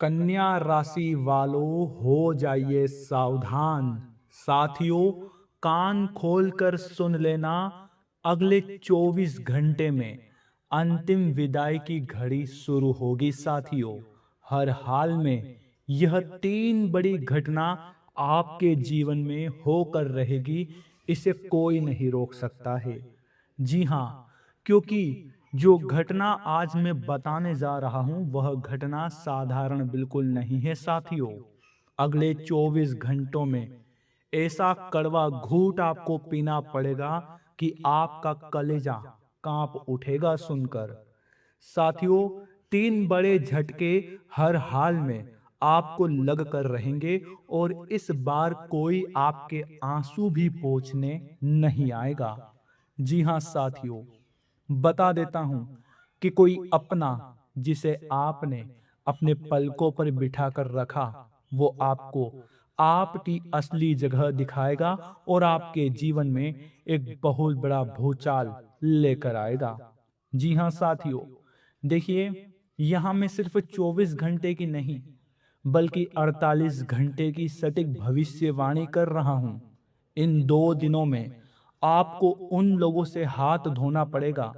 कन्या राशि वालों हो जाइए सावधान। साथियों, कान खोलकर सुन लेना। अगले 24 घंटे में अंतिम विदाई की घड़ी शुरू होगी साथियों। हर हाल में यह तीन बड़ी घटना आपके जीवन में होकर रहेगी। इसे कोई नहीं रोक सकता है। जी हाँ, क्योंकि जो घटना आज मैं बताने जा रहा हूं वह घटना साधारण बिल्कुल नहीं है साथियों। अगले 24 घंटों में ऐसा कड़वा घूंट आपको पीना पड़ेगा कि आपका कलेजा कांप उठेगा सुनकर। साथियों, तीन बड़े झटके हर हाल में आपको लग कर रहेंगे और इस बार कोई आपके आंसू भी पोंछने नहीं आएगा। जी हाँ साथियों, बता देता हूं कि कोई अपना जिसे आपने अपने पलकों पर बिठाकर रखा, वो आपको आपकी असली जगह दिखाएगा और आपके जीवन में एक बहुत बड़ा भूचाल लेकर आएगा। जी हाँ साथियों, देखिए, यहाँ मैं सिर्फ 24 घंटे की नहीं बल्कि 48 घंटे की सटीक भविष्यवाणी कर रहा हूँ। इन 2 दिनों में आपको उन लोगों से हाथ धोना पड़ेगा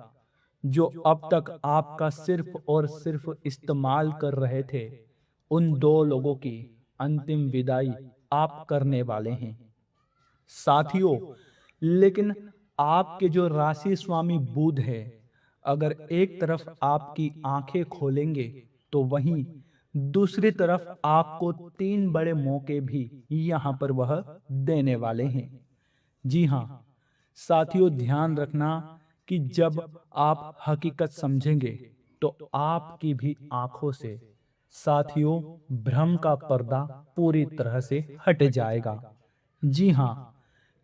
जो अब तक आपका सिर्फ और सिर्फ इस्तेमाल कर रहे थे। उन 2 लोगों की अंतिम विदाई आप करने वाले हैं साथियों। लेकिन आपके जो राशि स्वामी बुध है, अगर एक तरफ आपकी आंखें खोलेंगे तो वहीं दूसरी तरफ आपको 3 बड़े मौके भी यहाँ पर वह देने वाले हैं। जी हाँ साथियों, ध्यान रखना कि जब आप हकीकत समझेंगे तो आपकी भी आंखों से साथियों भ्रम का पर्दा पूरी तरह से हट जाएगा। जी हाँ,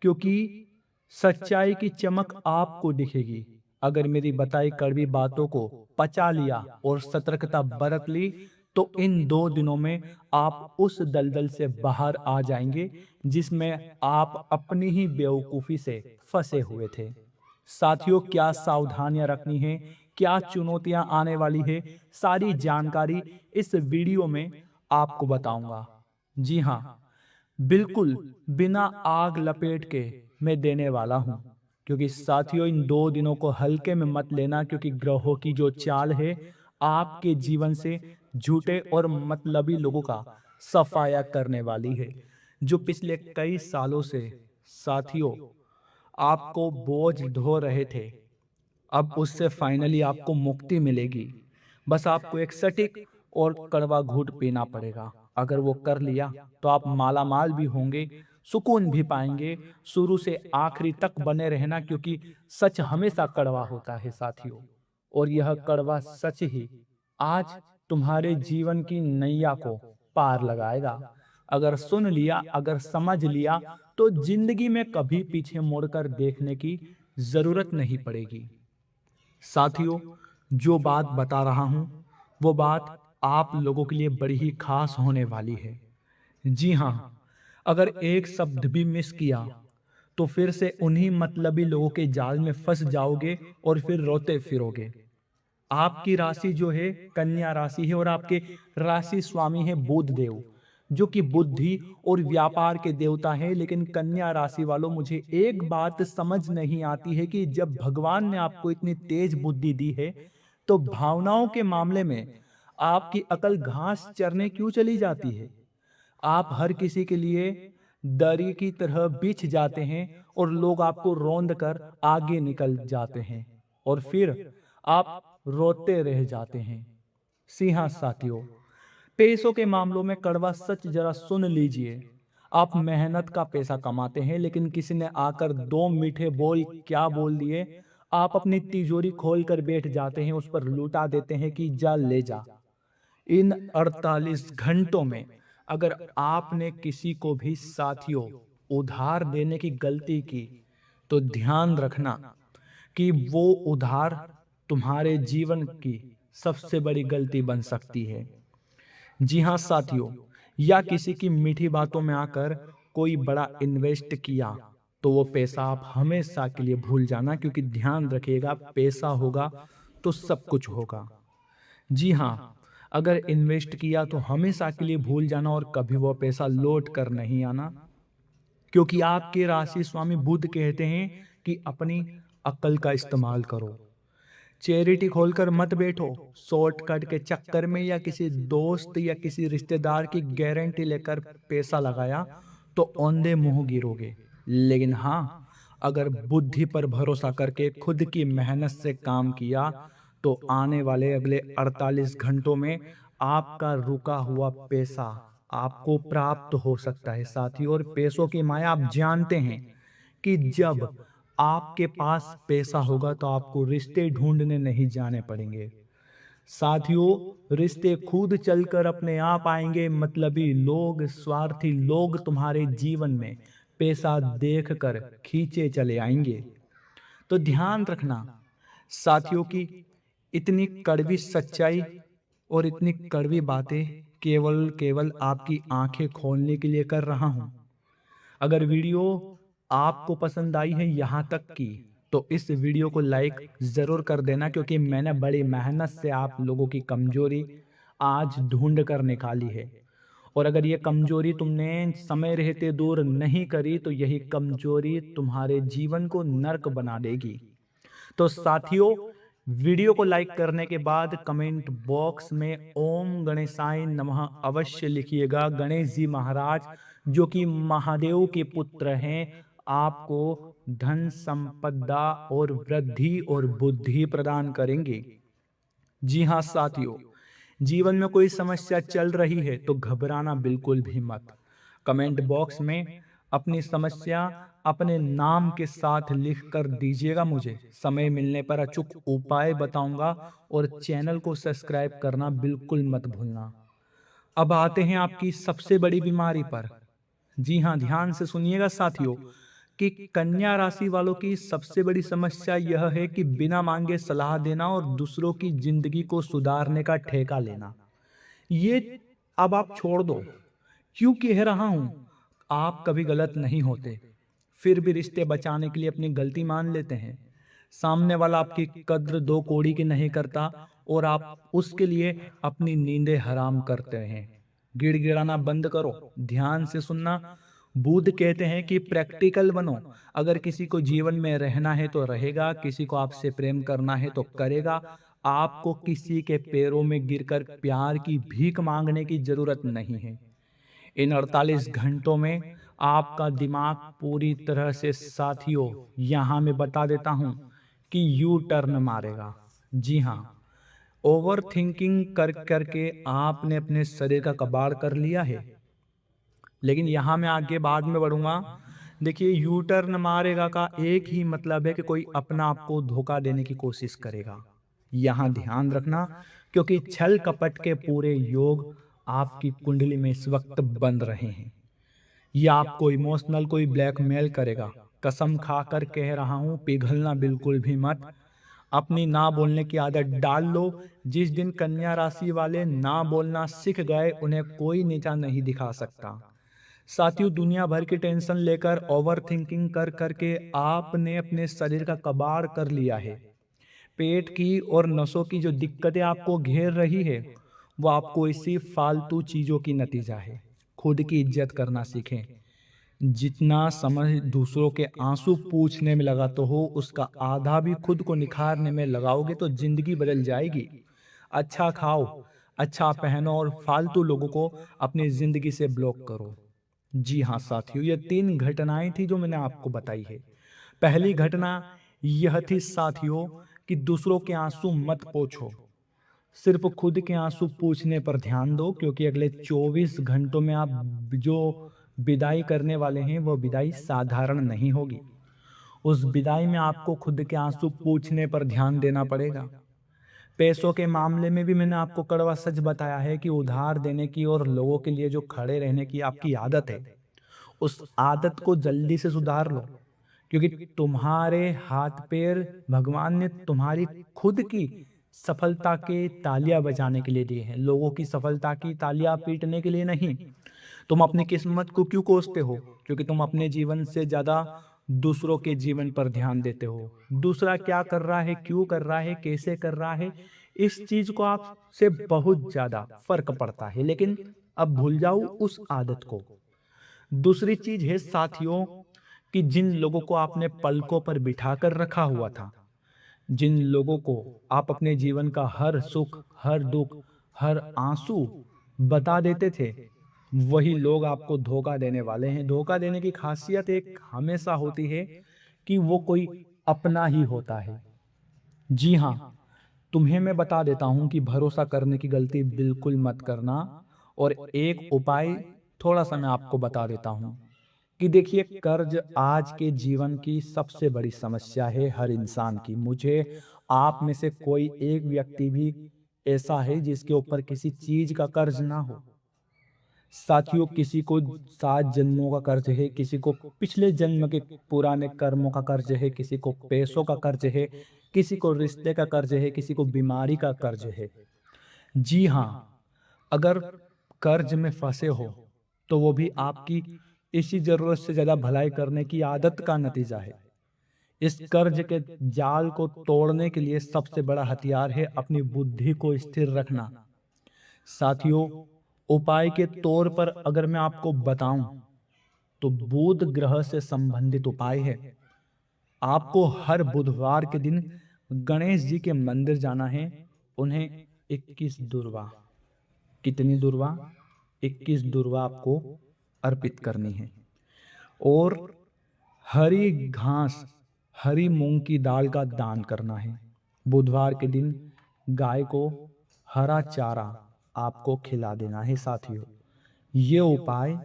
क्योंकि सच्चाई की चमक आपको दिखेगी। अगर मेरी बताई कड़वी बातों को पचा लिया और सतर्कता बरत ली तो इन 2 दिनों में आप उस दलदल से बाहर आ जाएंगे जिसमें आप अपनी ही बेवकूफी से फंसे हुए थे। साथियों, क्या सावधानियां रखनी है, क्या चुनौतियां आने वाली है, सारी जानकारी इस वीडियो में आपको बताऊंगा। जी हाँ, बिल्कुल बिना आग लपेट के मैं देने वाला हूं। क्योंकि साथियों, इन 2 दिनों को हल्के में मत लेना, क्योंकि ग्रहों की जो चाल है आपके जीवन से झूठे और मतलबी लोगों का सफाया करने वाली है, जो पिछले कई सालों से साथियों आपको बोझ ढो रहे थे। अब उससे फाइनली आपको मुक्ति मिलेगी। बस आपको एक सटीक और कड़वा घूंट पीना पड़ेगा। अगर वो कर लिया तो आप मालामाल भी होंगे, सुकून भी पाएंगे। शुरू से आखिरी तक बने रहना, क्योंकि सच हमेशा कड़वा होता है साथियों। और यह कड़वा सच ही आज तुम्हारे जीवन की नैया को पार लगाएगा। अगर सुन लिया, अगर समझ लिया, तो जिंदगी में कभी पीछे मुड़कर देखने की जरूरत नहीं पड़ेगी। साथियों, जो बात बता रहा हूं वो बात आप लोगों के लिए बड़ी ही खास होने वाली है। जी हाँ, अगर एक शब्द भी मिस किया तो फिर से उन्हीं मतलबी लोगों के जाल में फंस जाओगे और फिर रोते फिरोगे। आपकी राशि जो है कन्या राशि है और आपके राशि स्वामी है बुध देव, जो कि बुद्धि और व्यापार के देवता हैं। लेकिन कन्या राशि वालों, मुझे एक बात समझ नहीं आती है कि जब भगवान ने आपको इतनी तेज बुद्धि दी है तो भावनाओं के मामले में आपकी अकल घास चरने क्यों चली जाती है। आप हर किसी के लिए दरी की तरह बिछ जाते हैं और लोग आपको रौंद कर आगे निकल जाते हैं और फिर आप रोते रह जाते हैं। सिंहा साथियों, पैसों के मामलों में कड़वा सच जरा सुन लीजिए। आप मेहनत का पैसा कमाते हैं, लेकिन किसी ने आकर 2 मीठे बोल क्या बोल दिए, आप अपनी तिजोरी खोल कर बैठ जाते हैं, उस पर लुटा देते हैं कि जा ले जा। इन 48 घंटों में अगर आपने किसी को भी साथियों उधार देने की गलती की तो ध्यान रखना कि वो उधार तुम्हारे जीवन की सबसे बड़ी गलती बन सकती है। जी हाँ साथियों, या किसी की मीठी बातों में आकर कोई बड़ा इन्वेस्ट किया तो वो पैसा आप हमेशा के लिए भूल जाना, क्योंकि ध्यान रखिएगा पैसा होगा तो सब कुछ होगा। जी हाँ, अगर इन्वेस्ट किया तो हमेशा के लिए भूल जाना और कभी वो पैसा लौट कर नहीं आना, क्योंकि आपके राशि स्वामी बुध कहते हैं कि अपनी अक्ल का इस्तेमाल करो। चैरिटी खोलकर मत बैठो शॉर्टकट के चक्कर में, या किसी दोस्त या किसी रिश्तेदार की गारंटी लेकर पैसा लगाया तो औंधे मुंह गिरोगे। लेकिन हाँ, अगर बुद्धि पर भरोसा करके खुद की मेहनत से काम किया तो आने वाले अगले 48 घंटों में आपका रुका हुआ पैसा आपको प्राप्त हो सकता है साथी। और पैसों की माया आप जानते हैं कि जब आपके पास पैसा होगा तो आपको रिश्ते ढूंढने नहीं जाने पड़ेंगे साथियों। रिश्ते खुद चलकर अपने आप आएंगे। मतलबी लोग, स्वार्थी लोग तुम्हारे जीवन में पैसा देखकर खींचे चले आएंगे। तो ध्यान रखना साथियों की इतनी कड़वी सच्चाई और इतनी कड़वी बातें केवल केवल आपकी आंखें खोलने के लिए कर रहा हूं। अगर वीडियो आपको पसंद आई है यहाँ तक की, तो इस वीडियो को लाइक ज़रूर कर देना, क्योंकि मैंने बड़ी मेहनत से आप लोगों की कमजोरी आज ढूंढ कर निकाली है। और अगर ये कमजोरी तुमने समय रहते दूर नहीं करी तो यही कमजोरी तुम्हारे जीवन को नर्क बना देगी। तो साथियों, वीडियो को लाइक करने के बाद कमेंट बॉक्स में ओम गणेशाय नमः अवश्य लिखिएगा। गणेश जी महाराज जो कि महादेव के पुत्र हैं, आपको धन संपदा और वृद्धि और बुद्धि प्रदान करेंगे। जी हाँ साथियों, जीवन में कोई समस्या चल रही है तो घबराना बिल्कुल भी मत। कमेंट बॉक्स में अपनी समस्या अपने नाम के साथ लिख कर दीजिएगा मुझे। समय मिलने पर अचूक उपाय बताऊंगा और चैनल को सब्सक्राइब करना बिल्कुल मत भूलना। अब आते हैं आपकी सबसे बड़ी बीमारी पर। जी हाँ, ध्यान से सुनिएगा साथियों कि कन्या राशि वालों की सबसे बड़ी समस्या यह है कि बिना मांगे सलाह देना और दूसरों की जिंदगी को सुधारने का ठेका लेना। ये अब आप छोड़ दो। क्यों कह रहा हूं, आप कभी गलत नहीं होते, फिर भी रिश्ते बचाने के लिए अपनी गलती मान लेते हैं। सामने वाला आपकी कद्र दो कौड़ी की नहीं करता और आप उसके लिए अपनी नींदें हराम करते हैं। गिड़गिड़ाना बंद करो, ध्यान से सुनना। बुध कहते हैं कि प्रैक्टिकल बनो। अगर किसी को जीवन में रहना है तो रहेगा, किसी को आपसे प्रेम करना है तो करेगा। आपको किसी के पैरों में गिरकर प्यार की भीख मांगने की जरूरत नहीं है। इन 48 घंटों में आपका दिमाग पूरी तरह से साथियों, यहां मैं बता देता हूं कि यू टर्न मारेगा। जी हाँ, ओवर थिंकिंग कर करके आपने अपने शरीर का कबाड़ कर लिया है। लेकिन यहां मैं आगे बाद में बढ़ूंगा। देखिए, यू टर्न मारेगा का एक ही मतलब है कि कोई अपना आपको धोखा देने की कोशिश करेगा। यहां ध्यान रखना, क्योंकि छल कपट के पूरे योग आपकी कुंडली में इस वक्त बन रहे हैं। या आपको इमोशनल कोई ब्लैकमेल करेगा। कसम खाकर कह रहा हूं, पिघलना बिल्कुल भी मत। अपनी ना बोलने की आदत डाल लो। जिस दिन कन्या राशि वाले ना बोलना सीख गए, उन्हें कोई नीचा नहीं दिखा सकता। साथियों, दुनिया भर की टेंशन लेकर ओवर थिंकिंग कर करके आपने अपने शरीर का कबाड़ कर लिया है। पेट की और नसों की जो दिक्कतें आपको घेर रही है, वो आपको इसी फालतू चीजों की नतीजा है। खुद की इज्जत करना सीखें। जितना समय दूसरों के आंसू पूछने में लगाते हो, उसका आधा भी खुद को निखारने में लगाओगे तो जिंदगी बदल जाएगी। अच्छा खाओ, अच्छा पहनो और फालतू लोगों को अपनी जिंदगी से ब्लॉक करो। जी हाँ साथियों, ये 3 घटनाएं थी जो मैंने आपको बताई है। पहली घटना यह थी साथियों कि दूसरों के आंसू मत पोंछो, सिर्फ खुद के आंसू पूछने पर ध्यान दो, क्योंकि अगले 24 घंटों में आप जो विदाई करने वाले हैं वो विदाई साधारण नहीं होगी। उस विदाई में आपको खुद के आंसू पूछने पर ध्यान देना पड़ेगा। पैसों के मामले में भी मैंने आपको कड़वा सच बताया है कि उधार देने की और लोगों के लिए जो खड़े रहने की आपकी आदत है, उस आदत को जल्दी से सुधार लो, क्योंकि तुम्हारे हाथ पैर भगवान ने तुम्हारी खुद की सफलता के तालियां बजाने के लिए दिए हैं, लोगों की सफलता की तालियां पीटने के लिए नहीं। तुम अपनी किस्मत को क्यों कोसते हो? क्योंकि तुम अपने जीवन से ज्यादा दूसरों के जीवन पर ध्यान देते हो। दूसरा क्या कर रहा है, क्यों कर रहा है, कैसे कर रहा है, इस चीज को आपसे बहुत ज्यादा फर्क पड़ता है, लेकिन अब भूल जाओ उस आदत को। दूसरी चीज है साथियों कि जिन लोगों को आपने पलकों पर बिठा कर रखा हुआ था, जिन लोगों को आप अपने जीवन का हर सुख, हर दुख, हर आंसू बता देते थे, वही लोग आपको धोखा देने वाले हैं। धोखा देने की खासियत एक हमेशा होती है कि वो कोई अपना ही होता है। जी हाँ, तुम्हें मैं बता देता हूं कि भरोसा करने की गलती बिल्कुल मत करना। और एक उपाय थोड़ा सा मैं आपको बता देता हूं कि देखिए, कर्ज आज के जीवन की सबसे बड़ी समस्या है हर इंसान की। मुझे आप में से कोई एक व्यक्ति भी ऐसा है जिसके ऊपर किसी चीज का कर्ज ना हो। साथियों, किसी को 7 जन्मों का कर्ज है, किसी को पिछले जन्म के पुराने कर्मों का कर्ज है, किसी को पैसों का कर्ज है, किसी को रिश्ते का कर्ज है, किसी को बीमारी का कर्ज है। जी हाँ, अगर कर्ज में फंसे हो तो वो भी आपकी इसी जरूरत से ज्यादा भलाई करने की आदत का नतीजा है। इस कर्ज के जाल को तोड़ने के लिए सबसे बड़ा हथियार है अपनी बुद्धि को स्थिर रखना। साथियों, उपाय के तौर पर अगर मैं आपको बताऊं तो बुध ग्रह से संबंधित उपाय है। आपको हर बुधवार के दिन गणेश जी के मंदिर जाना है। उन्हें 21 दुर्वा, कितनी दुर्वा? 21 दुर्वा आपको अर्पित करनी है। और हरी घास, हरी मूंग की दाल का दान करना है। बुधवार के दिन गाय को हरा चारा आपको खिला देना है। साथियों, ये उपाय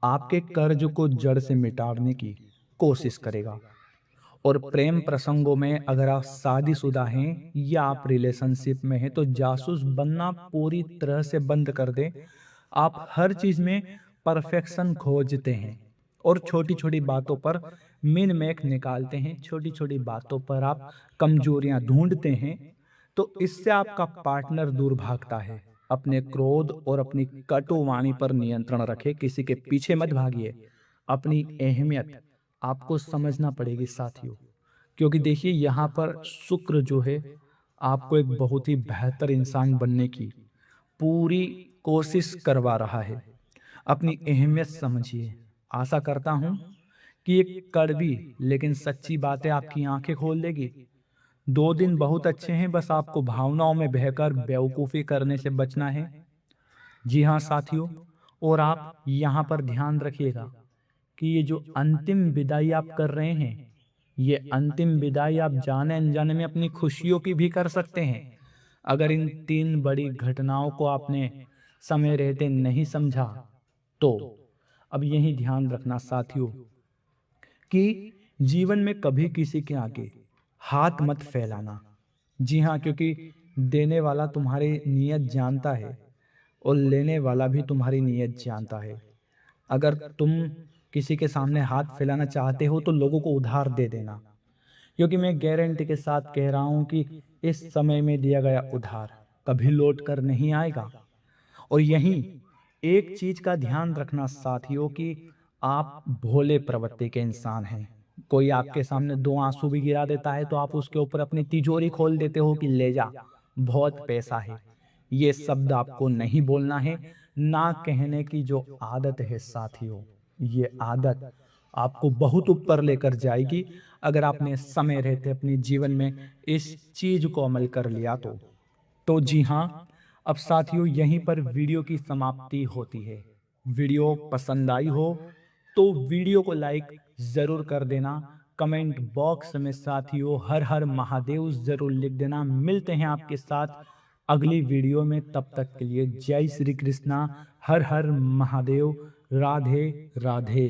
आपके कर्ज को जड़ से मिटाने की कोशिश करेगा। और प्रेम प्रसंगों में अगर आप शादीशुदा हैं या आप रिलेशनशिप में हैं तो जासूस बनना पूरी तरह से बंद कर दें। आप हर चीज में परफेक्शन खोजते हैं और छोटी छोटी बातों पर मिन मैक निकालते हैं, छोटी छोटी बातों पर आप कमजोरियां ढूंढते हैं। तो इससे आपका पार्टनर दूर भागता है। अपने क्रोध और अपनी कटु वाणी पर नियंत्रण रखें, किसी के पीछे मत भागिए। अपनी अहमियत आपको समझना पड़ेगी साथियों, क्योंकि देखिए यहाँ पर शुक्र जो है आपको एक बहुत ही बेहतर इंसान बनने की पूरी कोशिश करवा रहा है। अपनी अहमियत समझिए। आशा करता हूं कि ये कड़वी लेकिन सच्ची बातें आपकी आंखें खोल देगी। 2 दिन बहुत अच्छे हैं, बस आपको भावनाओं में बहकर बेवकूफ़ी करने से बचना है। जी हाँ साथियों, और आप यहाँ पर ध्यान रखिएगा कि ये जो अंतिम विदाई आप कर रहे हैं, ये अंतिम विदाई आप जाने अनजाने में अपनी खुशियों की भी कर सकते हैं। अगर इन 3 बड़ी घटनाओं को आपने समय रहते नहीं समझा तो अब यही ध्यान रखना साथियों कि जीवन में कभी किसी के आगे हाथ मत फैलाना। जी हाँ, क्योंकि देने वाला तुम्हारी नीयत जानता है और लेने वाला भी तुम्हारी नीयत जानता है। अगर तुम किसी के सामने हाथ फैलाना चाहते हो तो लोगों को उधार दे देना, क्योंकि मैं गारंटी के साथ कह रहा हूं कि इस समय में दिया गया उधार कभी लौट कर नहीं आएगा। और यहीं एक चीज का ध्यान रखना साथियों कि आप भोले प्रवृत्ति के इंसान हैं। कोई आपके सामने 2 आंसू भी गिरा देता है तो आप उसके ऊपर अपनी तिजोरी खोल देते हो कि ले जा, बहुत पैसा है। ये शब्द आपको नहीं बोलना है। ना कहने की जो आदत है साथियों, ये आदत आपको बहुत ऊपर लेकर जाएगी अगर आपने समय रहते अपने जीवन में इस चीज को अमल कर लिया तो जी हाँ, अब साथियों यहीं पर वीडियो की समाप्ति होती है। वीडियो पसंद आई हो तो वीडियो को लाइक जरूर कर देना। कमेंट बॉक्स में साथियों हर हर महादेव जरूर लिख देना। मिलते हैं आपके साथ अगली वीडियो में, तब तक के लिए जय श्री कृष्णा, हर हर महादेव, राधे राधे।